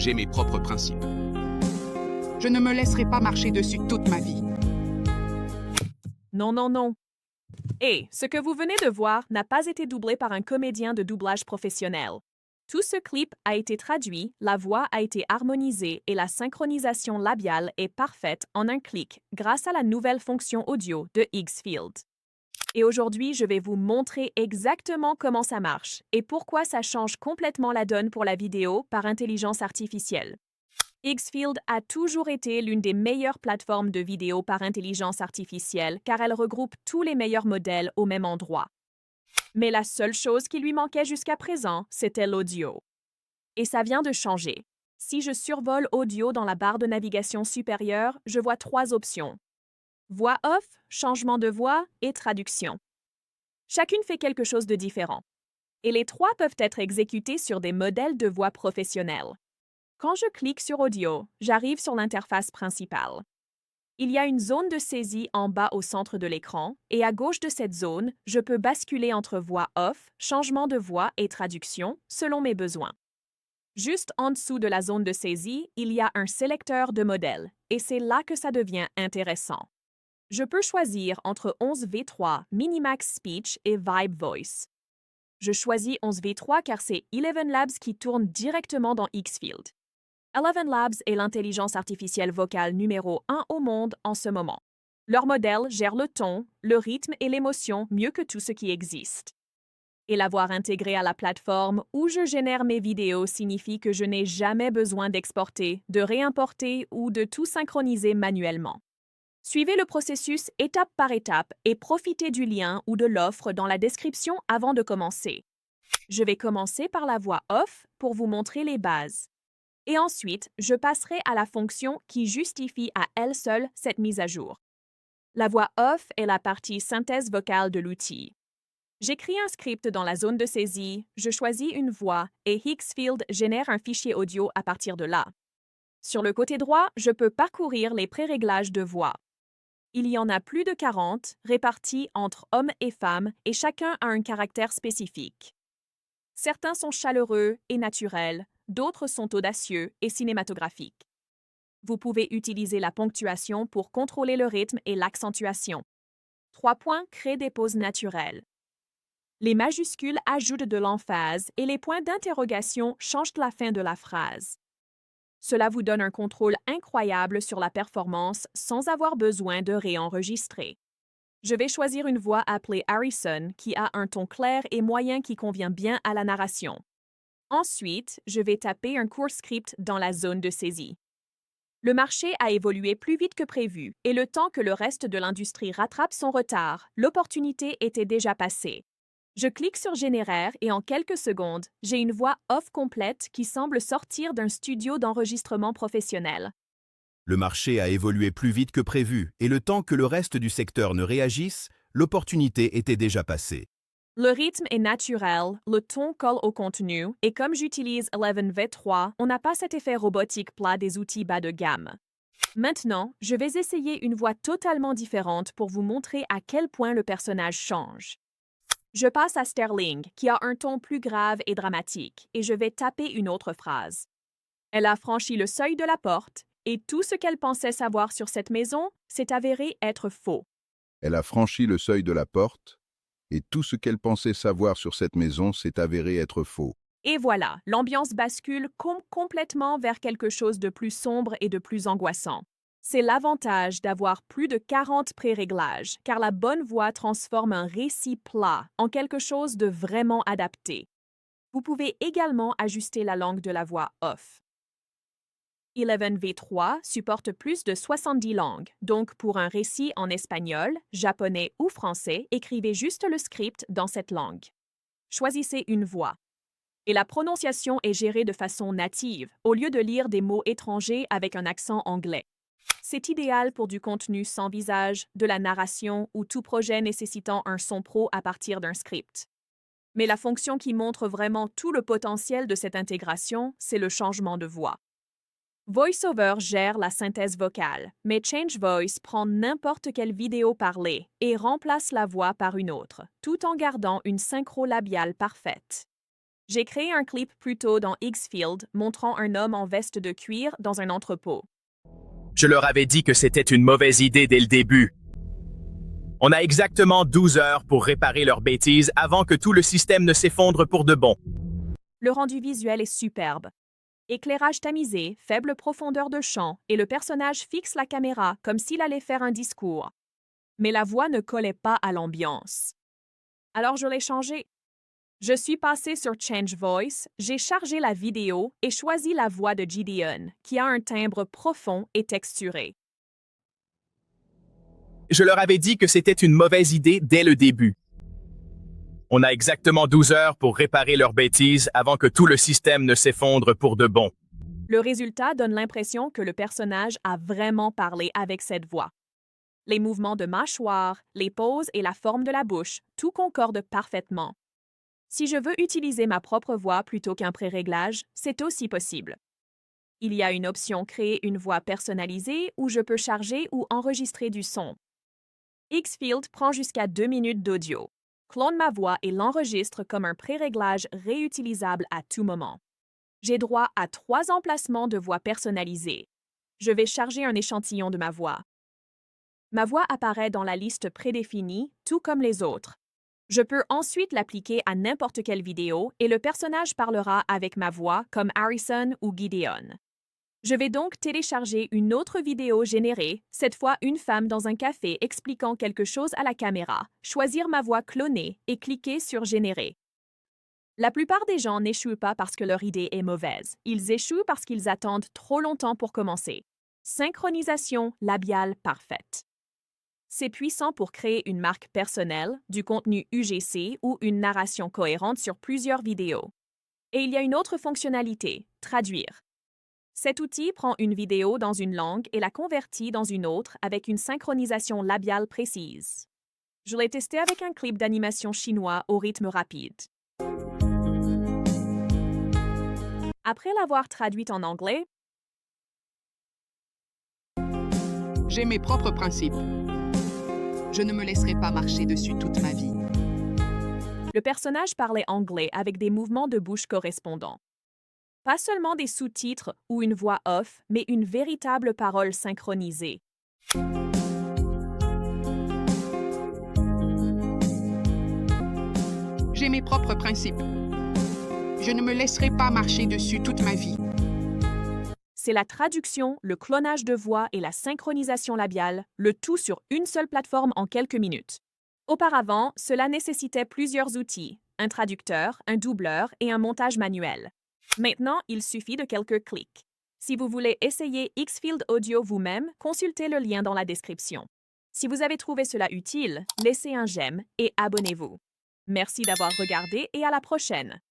J'ai mes propres principes. Je ne me laisserai pas marcher dessus toute ma vie. Non, non, non. Et ce que vous venez de voir n'a pas été doublé par un comédien de doublage professionnel. Tout ce clip a été traduit, la voix a été harmonisée et la synchronisation labiale est parfaite en un clic grâce à la nouvelle fonction audio de Xfield. Et aujourd'hui, je vais vous montrer exactement comment ça marche et pourquoi ça change complètement la donne pour la vidéo par intelligence artificielle. Xfield a toujours été l'une des meilleures plateformes de vidéo par intelligence artificielle car elle regroupe tous les meilleurs modèles au même endroit. Mais la seule chose qui lui manquait jusqu'à présent, c'était l'audio. Et ça vient de changer. Si je survole audio dans la barre de navigation supérieure, je vois 3 options. Voix off, changement de voix et traduction. Chacune fait quelque chose de différent. Et les 3 peuvent être exécutés sur des modèles de voix professionnels. Quand je clique sur Audio, j'arrive sur l'interface principale. Il y a une zone de saisie en bas au centre de l'écran, et à gauche de cette zone, je peux basculer entre voix off, changement de voix et traduction, selon mes besoins. Juste en dessous de la zone de saisie, il y a un sélecteur de modèles, et c'est là que ça devient intéressant. Je peux choisir entre 11v3, Minimax Speech et Vibe Voice. Je choisis 11v3 car c'est ElevenLabs qui tourne directement dans Xfield. ElevenLabs est l'intelligence artificielle vocale numéro 1 au monde en ce moment. Leur modèle gère le ton, le rythme et l'émotion mieux que tout ce qui existe. Et l'avoir intégré à la plateforme où je génère mes vidéos signifie que je n'ai jamais besoin d'exporter, de réimporter ou de tout synchroniser manuellement. Suivez le processus étape par étape et profitez du lien ou de l'offre dans la description avant de commencer. Je vais commencer par la voix off pour vous montrer les bases. Et ensuite, je passerai à la fonction qui justifie à elle seule cette mise à jour. La voix off est la partie synthèse vocale de l'outil. J'écris un script dans la zone de saisie, je choisis une voix et Xfield génère un fichier audio à partir de là. Sur le côté droit, je peux parcourir les pré-réglages de voix. Il y en a plus de 40, répartis entre hommes et femmes, et chacun a un caractère spécifique. Certains sont chaleureux et naturels, d'autres sont audacieux et cinématographiques. Vous pouvez utiliser la ponctuation pour contrôler le rythme et l'accentuation. 3 points créent des pauses naturelles. Les majuscules ajoutent de l'emphase et les points d'interrogation changent la fin de la phrase. Cela vous donne un contrôle incroyable sur la performance sans avoir besoin de réenregistrer. Je vais choisir une voix appelée Harrison qui a un ton clair et moyen qui convient bien à la narration. Ensuite, je vais taper un court script dans la zone de saisie. Le marché a évolué plus vite que prévu et le temps que le reste de l'industrie rattrape son retard, l'opportunité était déjà passée. Je clique sur Généraire et en quelques secondes, j'ai une voix off complète qui semble sortir d'un studio d'enregistrement professionnel. Le marché a évolué plus vite que prévu et le temps que le reste du secteur ne réagisse, l'opportunité était déjà passée. Le rythme est naturel, le ton colle au contenu, et comme j'utilise 11v3, on n'a pas cet effet robotique plat des outils bas de gamme. Maintenant, je vais essayer une voix totalement différente pour vous montrer à quel point le personnage change. Je passe à Sterling, qui a un ton plus grave et dramatique, et je vais taper une autre phrase. Elle a franchi le seuil de la porte, et tout ce qu'elle pensait savoir sur cette maison s'est avéré être faux. Elle a franchi le seuil de la porte, et tout ce qu'elle pensait savoir sur cette maison s'est avéré être faux. Et voilà, l'ambiance bascule complètement vers quelque chose de plus sombre et de plus angoissant. C'est l'avantage d'avoir plus de 40 pré-réglages, car la bonne voix transforme un récit plat en quelque chose de vraiment adapté. Vous pouvez également ajuster la langue de la voix off. 11v3 supporte plus de 70 langues, donc pour un récit en espagnol, japonais ou français, écrivez juste le script dans cette langue. Choisissez une voix. Et la prononciation est gérée de façon native, au lieu de lire des mots étrangers avec un accent anglais. C'est idéal pour du contenu sans visage, de la narration ou tout projet nécessitant un son pro à partir d'un script. Mais la fonction qui montre vraiment tout le potentiel de cette intégration, c'est le changement de voix. VoiceOver gère la synthèse vocale, mais Change Voice prend n'importe quelle vidéo parlée et remplace la voix par une autre, tout en gardant une synchro labiale parfaite. J'ai créé un clip plus tôt dans Xfield montrant un homme en veste de cuir dans un entrepôt. Je leur avais dit que c'était une mauvaise idée dès le début. On a exactement 12 heures pour réparer leurs bêtises avant que tout le système ne s'effondre pour de bon. Le rendu visuel est superbe. Éclairage tamisé, faible profondeur de champ, et le personnage fixe la caméra comme s'il allait faire un discours. Mais la voix ne collait pas à l'ambiance. Alors je l'ai changé. Je suis passé sur Change Voice, j'ai chargé la vidéo et choisi la voix de Gideon, qui a un timbre profond et texturé. Je leur avais dit que c'était une mauvaise idée dès le début. On a exactement 12 heures pour réparer leurs bêtises avant que tout le système ne s'effondre pour de bon. Le résultat donne l'impression que le personnage a vraiment parlé avec cette voix. Les mouvements de mâchoire, les poses et la forme de la bouche, tout concorde parfaitement. Si je veux utiliser ma propre voix plutôt qu'un pré-réglage, c'est aussi possible. Il y a une option Créer une voix personnalisée où je peux charger ou enregistrer du son. Xfield prend jusqu'à 2 minutes d'audio, clone ma voix et l'enregistre comme un pré-réglage réutilisable à tout moment. J'ai droit à 3 emplacements de voix personnalisées. Je vais charger un échantillon de ma voix. Ma voix apparaît dans la liste prédéfinie, tout comme les autres. Je peux ensuite l'appliquer à n'importe quelle vidéo et le personnage parlera avec ma voix comme Harrison ou Gideon. Je vais donc télécharger une autre vidéo générée, cette fois une femme dans un café expliquant quelque chose à la caméra, choisir ma voix clonée et cliquer sur Générer. La plupart des gens n'échouent pas parce que leur idée est mauvaise. Ils échouent parce qu'ils attendent trop longtemps pour commencer. Synchronisation labiale parfaite. C'est puissant pour créer une marque personnelle, du contenu UGC ou une narration cohérente sur plusieurs vidéos. Et il y a une autre fonctionnalité, traduire. Cet outil prend une vidéo dans une langue et la convertit dans une autre avec une synchronisation labiale précise. Je l'ai testé avec un clip d'animation chinois au rythme rapide. Après l'avoir traduite en anglais, J'ai mes propres principes. Je ne me laisserai pas marcher dessus toute ma vie. le personnage parlait anglais avec des mouvements de bouche correspondants. Pas seulement des sous-titres ou une voix off, mais une véritable parole synchronisée. J'ai mes propres principes. Je ne me laisserai pas marcher dessus toute ma vie. C'est la traduction, le clonage de voix et la synchronisation labiale, le tout sur une seule plateforme en quelques minutes. Auparavant, cela nécessitait plusieurs outils, un traducteur, un doubleur et un montage manuel. Maintenant, il suffit de quelques clics. Si vous voulez essayer Xfield Audio vous-même, consultez le lien dans la description. Si vous avez trouvé cela utile, laissez un j'aime et abonnez-vous. Merci d'avoir regardé et à la prochaine!